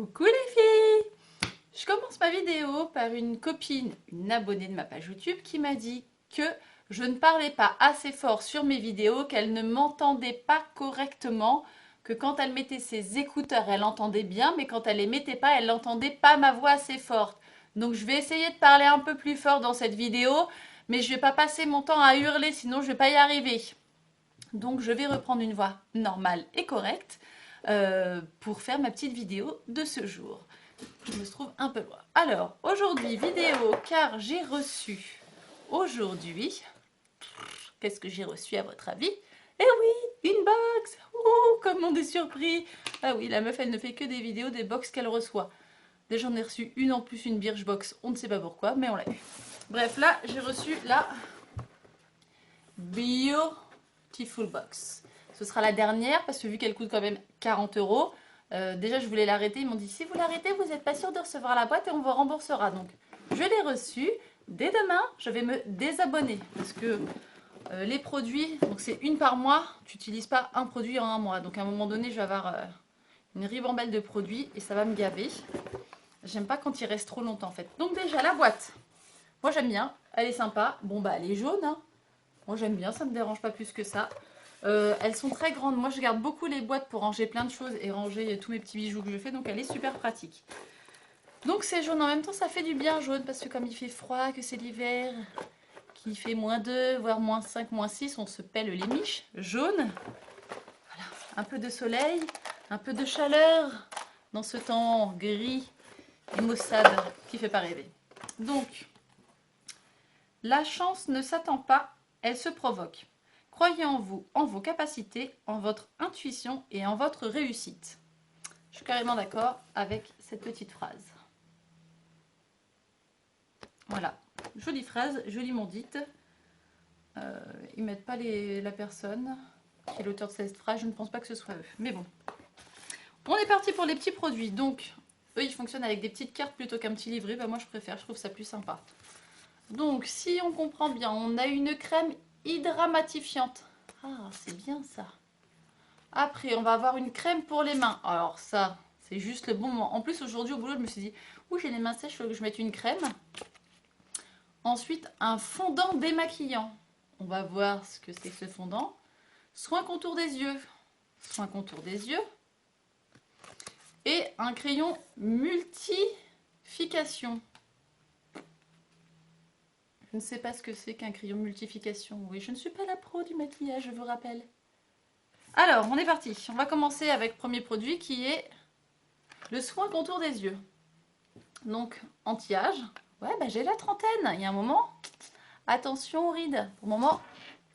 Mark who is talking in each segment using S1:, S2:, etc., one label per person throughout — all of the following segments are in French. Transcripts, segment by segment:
S1: Coucou les filles! Je commence ma vidéo par une copine, une abonnée de ma page YouTube qui m'a dit que je ne parlais pas assez fort sur mes vidéos, qu'elle ne m'entendait pas correctement, que quand elle mettait ses écouteurs, elle entendait bien, mais quand elle les mettait pas, elle n'entendait pas ma voix assez forte. Donc je vais essayer de parler un peu plus fort dans cette vidéo, mais je vais pas passer mon temps à hurler, sinon je vais pas y arriver. Donc je vais reprendre une voix normale et correcte pour faire ma petite vidéo de ce jour. Je me trouve un peu loin. Alors, aujourd'hui, vidéo, car j'ai reçu aujourd'hui... Qu'est-ce que j'ai reçu à votre avis? Eh oui, une box! Oh, comme on est surpris! Ah oui, la meuf, elle ne fait que des vidéos des box qu'elle reçoit. Déjà, j'en ai reçu une en plus, une Birchbox. On ne sait pas pourquoi, mais on l'a eu. Bref, là, j'ai reçu la Beautiful Box. Ce sera la dernière, parce que vu qu'elle coûte quand même 40 euros, déjà, je voulais l'arrêter. Ils m'ont dit, si vous l'arrêtez, vous n'êtes pas sûr de recevoir la boîte et on vous remboursera. Donc, je l'ai reçue. Dès demain, je vais me désabonner. Parce que les produits, donc c'est une par mois. Tu n'utilises pas un produit en un mois. Donc, à un moment donné, je vais avoir une ribambelle de produits et ça va me gaver. J'aime pas quand il reste trop longtemps, en fait. Donc, déjà, la boîte. Moi, j'aime bien. Elle est sympa. Bon, bah, elle est jaune, hein. Moi, j'aime bien. Ça me dérange pas plus que ça. Elles sont très grandes. Moi, je garde beaucoup les boîtes pour ranger plein de choses et ranger tous mes petits bijoux que je fais. Donc, elle est super pratique. Donc, c'est jaune. En même temps, ça fait du bien jaune parce que comme il fait froid, que c'est l'hiver, qu'il fait -2, voire -5, -6, on se pèle les miches. Jaune. Voilà. Un peu de soleil, un peu de chaleur dans ce temps gris et maussade qui fait pas rêver. Donc, la chance ne s'attend pas, elle se provoque. Croyez en vous, en vos capacités, en votre intuition et en votre réussite. Je suis carrément d'accord avec cette petite phrase. Voilà, jolie phrase, joliment dite. Ils mettent pas la personne qui est l'auteur de cette phrase, je ne pense pas que ce soit eux. Mais bon, on est parti pour les petits produits. Donc, eux, ils fonctionnent avec des petites cartes plutôt qu'un petit livret. Bah, moi, je préfère, je trouve ça plus sympa. Donc, si on comprend bien, on a une crème hydramatifiante. Ah, c'est bien ça. Après, on va avoir une crème pour les mains. Alors ça, c'est juste le bon moment. En plus, aujourd'hui au boulot, je me suis dit, ouh, j'ai les mains sèches, il faut que je mette une crème. Ensuite, un fondant démaquillant. On va voir ce que c'est que ce fondant. Soin contour des yeux. Soin contour des yeux. Et un crayon multification. Je ne sais pas ce que c'est qu'un crayon multification. Oui, je ne suis pas la pro du maquillage, je vous rappelle. Alors, on est parti. On va commencer avec le premier produit qui est le soin contour des yeux. Donc, anti-âge. Ouais, bah j'ai la trentaine. Il y a un moment, attention aux rides. Pour le moment,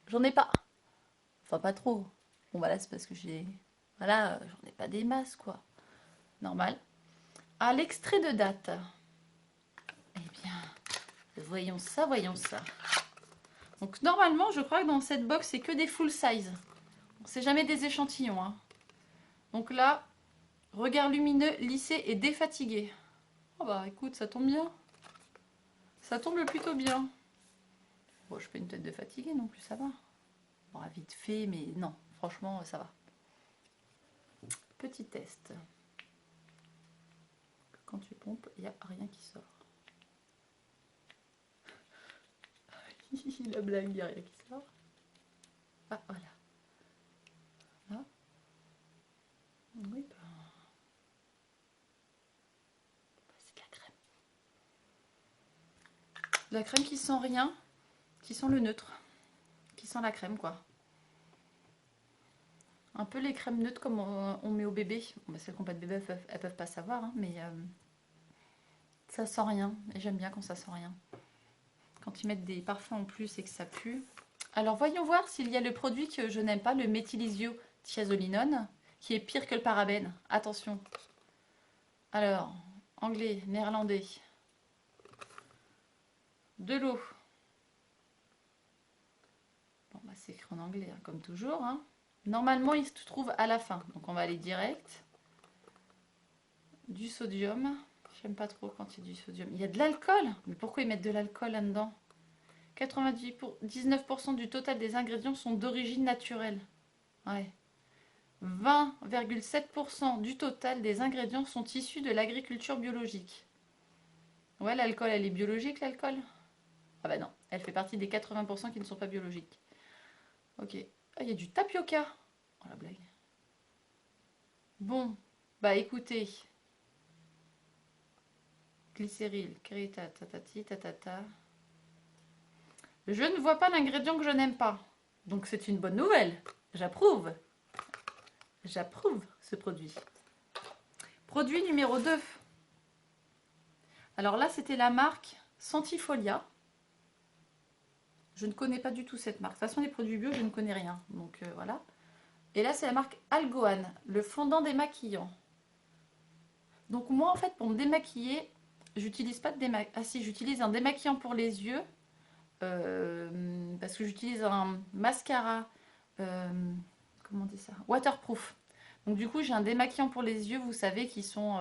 S1: j'en ai pas. Enfin, pas trop. Bon, bah là, c'est parce que j'ai... Voilà, j'en ai pas des masses, quoi. Normal. À l'extrait de date. Eh bien, voyons ça, voyons ça. Donc, normalement, je crois que dans cette box, c'est que des full size. C'est jamais des échantillons, hein. Donc là, regard lumineux, lissé et défatigué. Oh bah écoute, ça tombe bien. Ça tombe plutôt bien. Bon, je fais une tête de fatiguée non plus, ça va. Bon, vite fait, mais non, franchement, ça va. Petit test. Quand tu pompes, il n'y a rien qui sort. La blague, il n'y a rien qui sort. Ah, voilà. Là. Oui, bah... c'est de la crème. De la crème qui sent rien, qui sent le neutre. Qui sent la crème, quoi. Un peu les crèmes neutres comme on met au bébé. Bon, bah, celles qui n'ont pas de bébé, elles peuvent pas savoir, hein, mais ça sent rien. Et j'aime bien quand ça sent rien. Quand ils mettent des parfums en plus et que ça pue. Alors voyons voir s'il y a le produit que je n'aime pas, le méthylisio-thiazolinone, qui est pire que le parabène. Attention. Alors, anglais, néerlandais. De l'eau. Bon, bah, c'est écrit en anglais, hein, comme toujours, hein. Normalement, il se trouve à la fin. Donc, on va aller direct. Du sodium. J'aime pas trop quand il y a du sodium. Il y a de l'alcool. Mais pourquoi ils mettent de l'alcool là-dedans? 19% du total des ingrédients sont d'origine naturelle. Ouais. 20,7% du total des ingrédients sont issus de l'agriculture biologique. Ouais, l'alcool, elle est biologique, l'alcool? Ah bah non, elle fait partie des 80% qui ne sont pas biologiques. Ok. Ah, il y a du tapioca. Oh la blague. Bon, bah écoutez. Glycéryle, créta, tatati, tatata. Je ne vois pas l'ingrédient que je n'aime pas. Donc c'est une bonne nouvelle. J'approuve. J'approuve ce produit. Produit numéro 2. Alors là, c'était la marque Santifolia. Je ne connais pas du tout cette marque. De toute façon, les produits bio, je ne connais rien. Donc voilà. Et là, c'est la marque Algoan, le fondant démaquillant. Donc moi, en fait, pour me démaquiller, j'utilise pas de démaquillant. Ah si, j'utilise un démaquillant pour les yeux. Parce que j'utilise un mascara. Comment on dit ça? Waterproof. Donc du coup, j'ai un démaquillant pour les yeux, vous savez, qui sont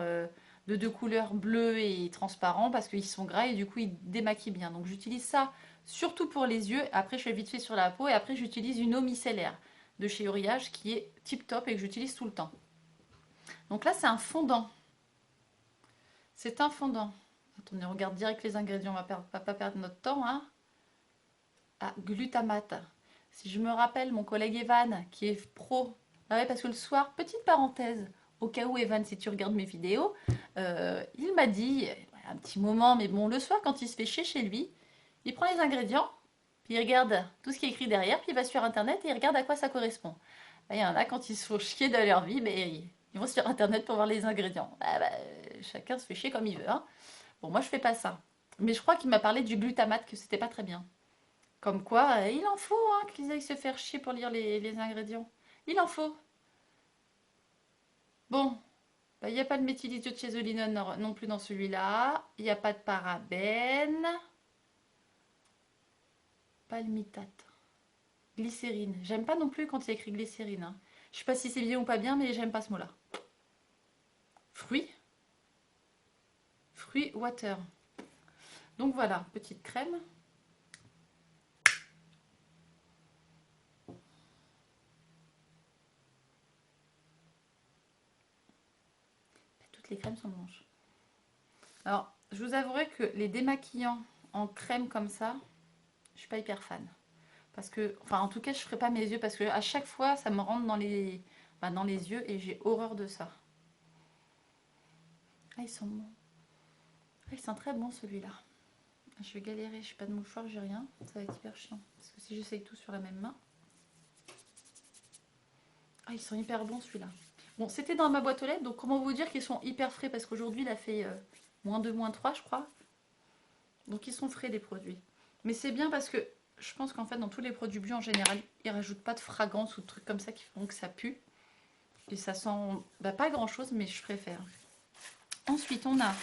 S1: de deux couleurs bleu et transparent parce qu'ils sont gras et du coup, ils démaquillent bien. Donc j'utilise ça surtout pour les yeux. Après, je fais vite fait sur la peau et après, j'utilise une eau micellaire de chez Uriage qui est tip top et que j'utilise tout le temps. Donc là, c'est un fondant. C'est un fondant. Attendez, on regarde direct les ingrédients, on va pas perdre notre temps. Hein. Ah, glutamate. Si je me rappelle, mon collègue Evan, qui est pro. Ah ouais, parce que le soir, petite parenthèse, au cas où Evan, si tu regardes mes vidéos, il m'a dit, un petit moment, mais bon, le soir, quand il se fait chier chez lui, il prend les ingrédients, puis il regarde tout ce qui est écrit derrière, puis il va sur Internet et il regarde à quoi ça correspond. Il y en a, quand ils se font chier de leur vie, mais ils vont sur Internet pour voir les ingrédients. Ah bah, chacun se fait chier comme il veut. Hein. Bon, moi, je fais pas ça. Mais je crois qu'il m'a parlé du glutamate, que c'était pas très bien. Comme quoi, il en faut hein, qu'ils aillent se faire chier pour lire les ingrédients. Il en faut. Bon, bah, il n'y a pas de méthylisothiazolinone non plus dans celui-là. Il n'y a pas de parabènes. Palmitate. Glycérine. J'aime pas non plus quand il y a écrit glycérine. Hein. Je sais pas si c'est bien ou pas bien, mais j'aime pas ce mot-là. Fruits. Fruits water. Donc voilà, petite crème. Toutes les crèmes sont blanches. Alors, je vous avouerai que les démaquillants en crème comme ça, je suis pas hyper fan. Parce que, enfin, en tout cas, je ferai pas mes yeux parce que à chaque fois, ça me rentre dans les yeux et j'ai horreur de ça. Ah, ils sont bons. Ah, ils sont très bons celui-là. Je vais galérer, je n'ai pas de mouchoir, j'ai rien. Ça va être hyper chiant. Parce que si j'essaye tout sur la même main. Ah, ils sont hyper bons celui-là. Bon, c'était dans ma boîte aux lettres, donc comment vous dire qu'ils sont hyper frais parce qu'aujourd'hui, il a fait -2, -3, je crois. Donc ils sont frais les produits. Mais c'est bien parce que je pense qu'en fait, dans tous les produits bio en général, ils rajoutent pas de fragrance ou de trucs comme ça qui font que ça pue. Et ça sent bah, pas grand chose, mais je préfère. Ensuite, on a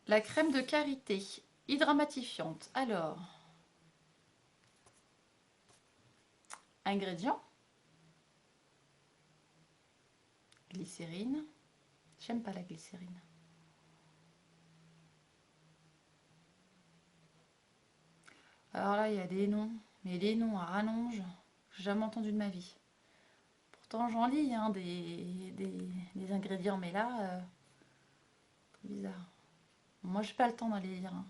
S1: la crème de karité hydramatifiante. Alors, ingrédients. Glycérine. J'aime pas la glycérine. Alors là, il y a des noms. Mais les noms à rallonge, j'ai jamais entendu de ma vie. Pourtant, j'en lis hein, des ingrédients, mais là, c'est bizarre. Moi, j'ai pas le temps d'aller lire. Hein.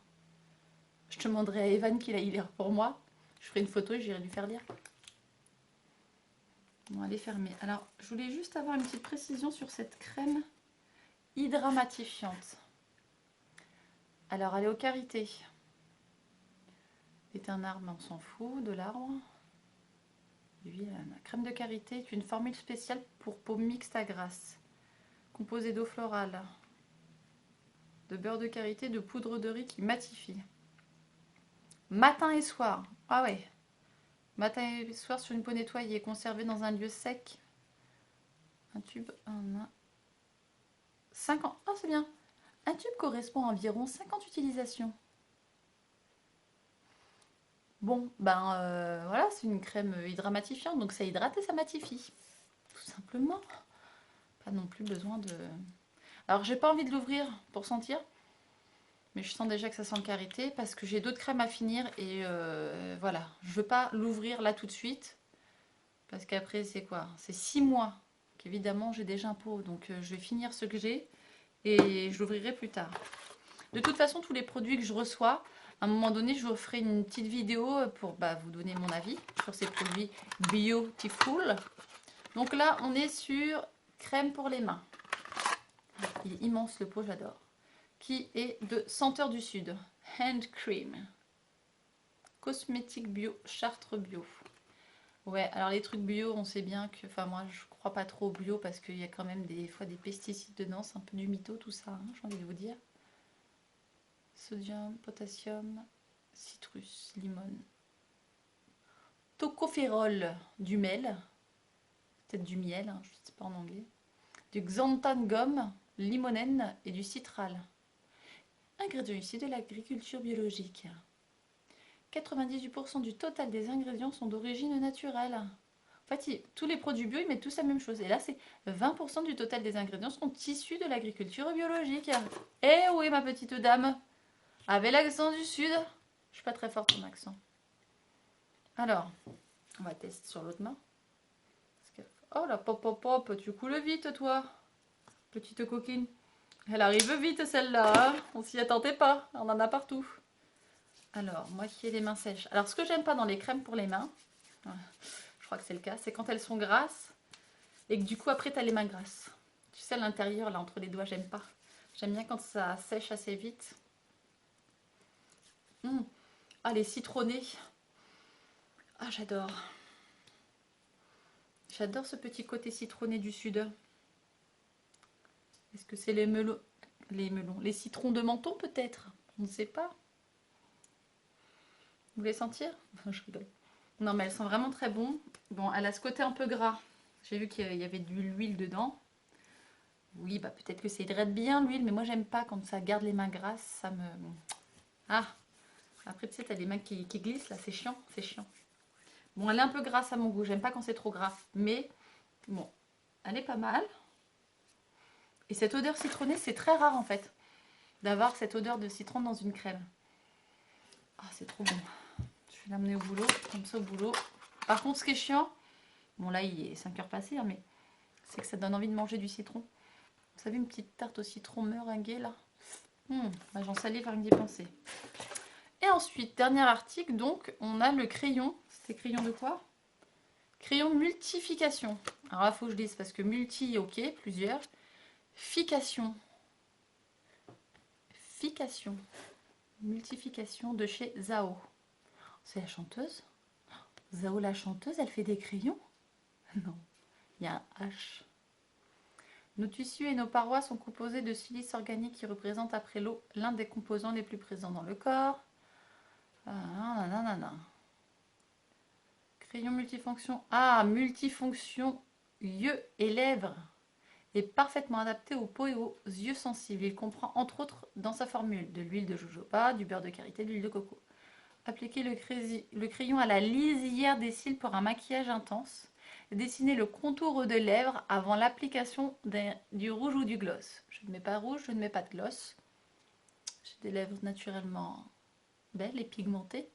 S1: Je demanderai à Evan qu'il aille lire pour moi. Je ferai une photo et j'irai lui faire lire. Bon, elle est fermée. Alors, je voulais juste avoir une petite précision sur cette crème hydramatifiante. Alors, elle est au karité. C'est un arbre, mais on s'en fout de l'arbre. La crème de karité est une formule spéciale pour peau mixte à grasse, composée d'eau florale, de beurre de karité, de poudre de riz qui matifie. Matin et soir. Ah ouais. Matin et soir sur une peau nettoyée, conservée dans un lieu sec. Un tube, 50. Ah, c'est bien. Un tube correspond à environ 50 utilisations. Bon, ben voilà, c'est une crème hydramatifiante, donc ça hydrate et ça matifie. Tout simplement. Pas non plus besoin de... Alors, j'ai pas envie de l'ouvrir pour sentir, mais je sens déjà que ça sent le karité parce que j'ai d'autres crèmes à finir et voilà. Je veux pas l'ouvrir là tout de suite Parce qu'après, c'est quoi? C'est 6 mois qu'évidemment j'ai déjà un pot. Donc je vais finir ce que j'ai et je l'ouvrirai plus tard. De toute façon, tous les produits que je reçois, à un moment donné, je vous ferai une petite vidéo pour vous donner mon avis sur ces produits Beautiful. Donc là, on est sur crème pour les mains. Il est immense le pot, j'adore. Qui est de Senteur du Sud. Hand Cream. Cosmétique bio, Chartres bio. Ouais, alors les trucs bio, on sait bien que... Enfin, moi, je crois pas trop au bio parce qu'il y a quand même des fois des pesticides dedans. C'est un peu du mytho tout ça, hein, j'ai envie de vous dire. Sodium, potassium, citrus, limon. Tocopherol, du miel. Peut-être du miel, hein, je ne sais pas en anglais. Du xanthan gum, limonène et du citral. Ingrédients issus de l'agriculture biologique. 98% du total des ingrédients sont d'origine naturelle. En fait, tous les produits bio, ils mettent tous la même chose. Et là, c'est 20% du total des ingrédients sont issus de l'agriculture biologique. Eh oui, ma petite dame, avec l'accent du Sud. Je suis pas très forte en accent. Alors, on va tester sur l'autre main. Oh la pop pop pop, tu coules vite toi, petite coquine. Elle arrive vite celle-là, hein, on s'y attendait pas, on en a partout. Alors, moi qui ai les mains sèches. Alors, ce que j'aime pas dans les crèmes pour les mains, je crois que c'est le cas, c'est quand elles sont grasses et que du coup après tu as les mains grasses. Tu sais, à l'intérieur, là, entre les doigts, j'aime pas. J'aime bien quand ça sèche assez vite. Ah, les citronnés. Ah, j'adore. J'adore ce petit côté citronné du Sud. Est-ce que c'est les melons, les citrons de menton peut-être? On ne sait pas. Vous voulez sentir? Je rigole. Non, mais elles sont vraiment très bonnes. Bon, elle a ce côté un peu gras. J'ai vu qu'il y avait de l'huile dedans. Oui, bah peut-être que ça hydrate bien l'huile, mais moi j'aime pas quand ça garde les mains grasses. Ça me... Ah! Après, tu sais, t'as les mains qui glissent là, c'est chiant, c'est chiant. Bon, elle est un peu grasse à mon goût. J'aime pas quand c'est trop gras. Mais bon, elle est pas mal. Et cette odeur citronnée, c'est très rare en fait, d'avoir cette odeur de citron dans une crème. Ah, c'est trop bon. Je vais l'amener au boulot, comme ça au boulot. Par contre, ce qui est chiant, bon là il est 5 heures passées, hein, mais c'est que ça donne envie de manger du citron. Vous savez, une petite tarte au citron meringuée là. Bah, j'en salive rien que d'y penser. Et ensuite, dernier article, donc, on a le crayon. C'est crayon de quoi? Crayon multification. Alors là, il faut que je lise parce que multi, ok, plusieurs. Fication. Fication. Multification de chez Zao. C'est la chanteuse? Zao la chanteuse, elle fait des crayons? Non, il y a un H. Nos tissus et nos parois sont composés de silice organique qui représente après l'eau l'un des composants les plus présents dans le corps. Crayon multifonction. Ah, multifonction yeux et lèvres. Est parfaitement adapté aux peaux et aux yeux sensibles. Il comprend entre autres dans sa formule de l'huile de jojoba, du beurre de karité, de l'huile de coco. Appliquez le crayon à la lisière des cils pour un maquillage intense. Dessinez le contour de lèvres avant l'application du rouge ou du gloss. Je ne mets pas rouge, je ne mets pas de gloss. J'ai des lèvres naturellement belles et pigmentées.